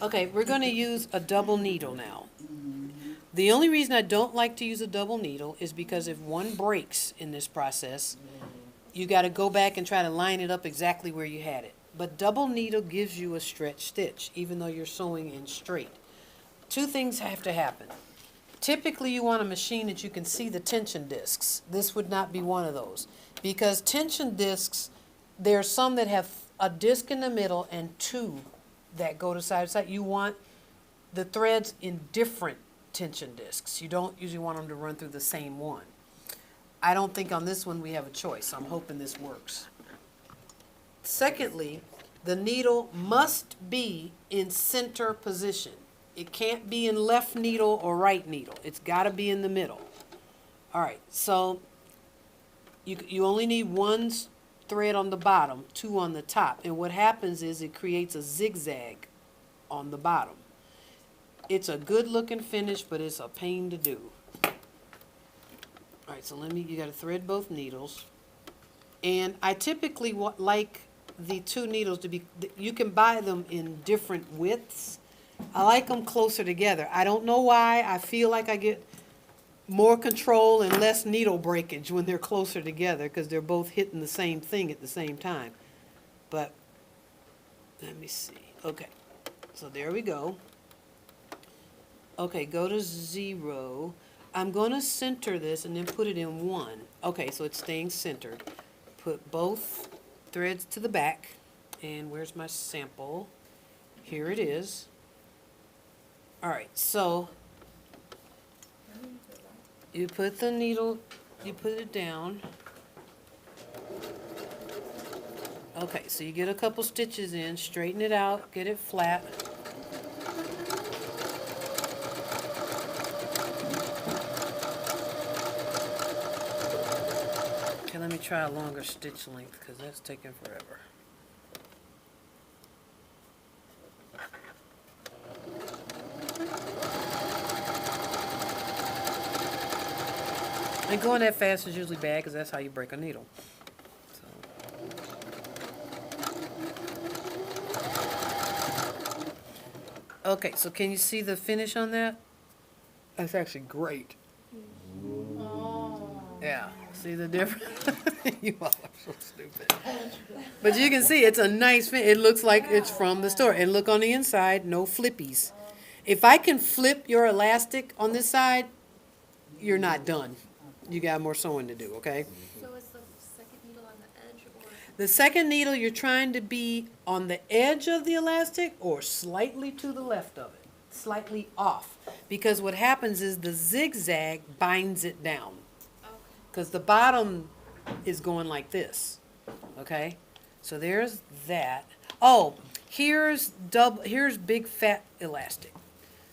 Okay, we're going to use a double needle now. The only reason I don't like to use a double needle is because if one breaks in this process, you got to go back and try to line it up exactly where you had it. But double needle gives you a stretch stitch, even though you're sewing in straight. Two things have to happen. Typically, you want a machine that you can see the tension discs. This would not be one of those. Because tension discs, there are some that have a disc in the middle and two that go to side to side. You want the threads in different tension discs. You don't usually want them to run through the same one. I don't think on this one we have a choice, so I'm hoping this works. Secondly, the needle must be in center position. It can't be in left needle or right needle. It's got to be in the middle. All right, so you only need one thread on the bottom, two on the top. And what happens is it creates a zigzag on the bottom. It's a good looking finish, but it's a pain to do. All right, so you got to thread both needles. And I typically like the two needles to be, you can buy them in different widths. I like them closer together. I don't know why. I feel like I get more control and less needle breakage when they're closer together because they're both hitting the same thing at the same time. But let me see. Okay, so there we go. Okay, go to 0. I'm going to center this and then put it in 1. Okay, so it's staying centered. Put both threads to the back. And where's my sample? Here it is. All right, so you put the needle, you put it down. Okay, so you get a couple stitches in, straighten it out, get it flat. Okay, let me try a longer stitch length because that's taking forever. And going that fast is usually bad because that's how you break a needle. Okay, so can you see the finish on that? That's actually great. Yeah, see the difference? You all are so stupid. But you can see it's a nice fit. It looks like it's from the store. And look on the inside, no flippies. If I can flip your elastic on this side, you're not done. You got more sewing to do, okay? So is the second needle on the edge or? The second needle, you're trying to be on the edge of the elastic or slightly to the left of it, slightly off. Because what happens is the zigzag binds it down. Because the bottom is going like this, okay? So there's that. Oh, here's big fat elastic.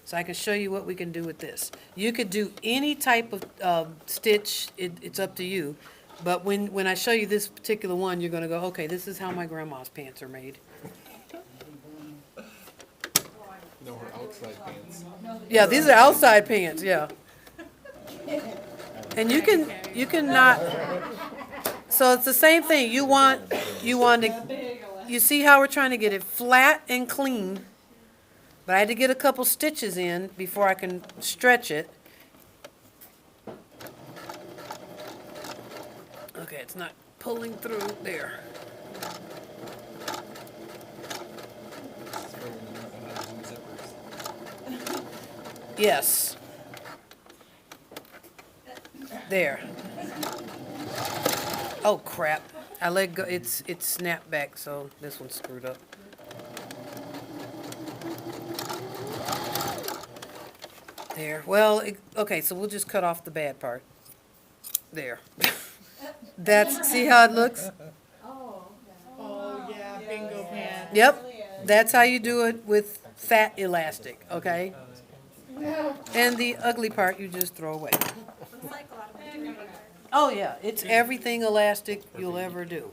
So I can show you what we can do with this. You could do any type of stitch. It's up to you. But when I show you this particular one, you're going to go, okay, this is how my grandma's pants are made. No, her outside pants. Yeah, these are outside pants, yeah. And you can not. So it's the same thing. You want to, you see how we're trying to get it flat and clean. But I had to get a couple stitches in before I can stretch it. Okay, it's not pulling through there. Yes. There. Oh crap. I let go. It's snapped back, so this one's screwed up. There. Well, okay, so we'll just cut off the bad part. There. See how it looks? Oh, yeah, bingo pants. Yep. That's how you do it with fat elastic, okay? And the ugly part you just throw away. Looks like a lot of material. Oh, yeah, it's everything elastic you'll ever do.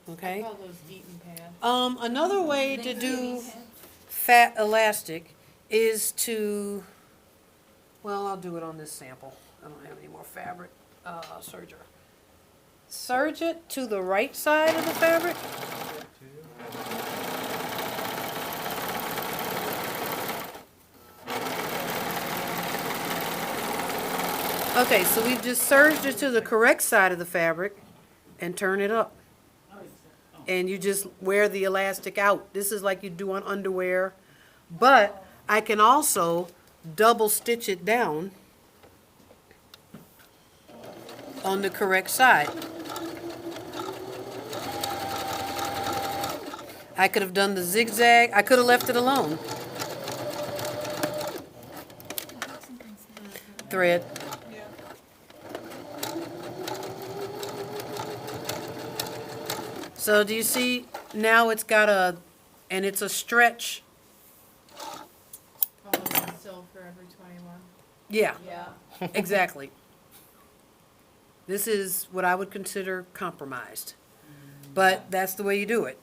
Okay? I call those Eaton pants. Another way to do fat elastic is to, well, I'll do it on this sample. I don't have any more fabric. Serger. Serge it to the right side of the fabric. Okay, so we've just serged it to the correct side of the fabric and turn it up. And you just wear the elastic out. This is like you do on underwear. But I can also double stitch it down on the correct side. I could have done the zigzag. I could have left it alone. Thread. So do you see now it's got a, and it's a stretch. Oh, still Forever 21. Yeah, Yeah. exactly. This is what I would consider compromised. But that's the way you do it.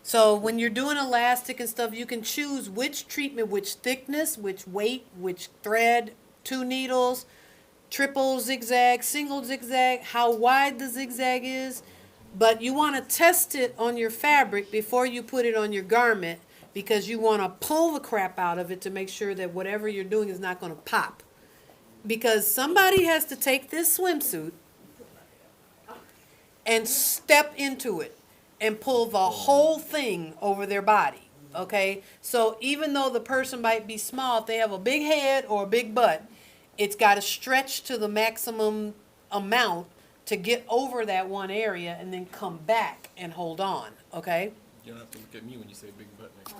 So when you're doing elastic and stuff, you can choose which treatment, which thickness, which weight, which thread, 2 needles, triple zigzag, single zigzag, how wide the zigzag is. But you want to test it on your fabric before you put it on your garment because you want to pull the crap out of it to make sure that whatever you're doing is not going to pop. Because somebody has to take this swimsuit and step into it and pull the whole thing over their body, okay? So even though the person might be small, if they have a big head or a big butt, it's got to stretch to the maximum amount to get over that one area and then come back and hold on, okay? You don't have to look at me when you say big butt next time.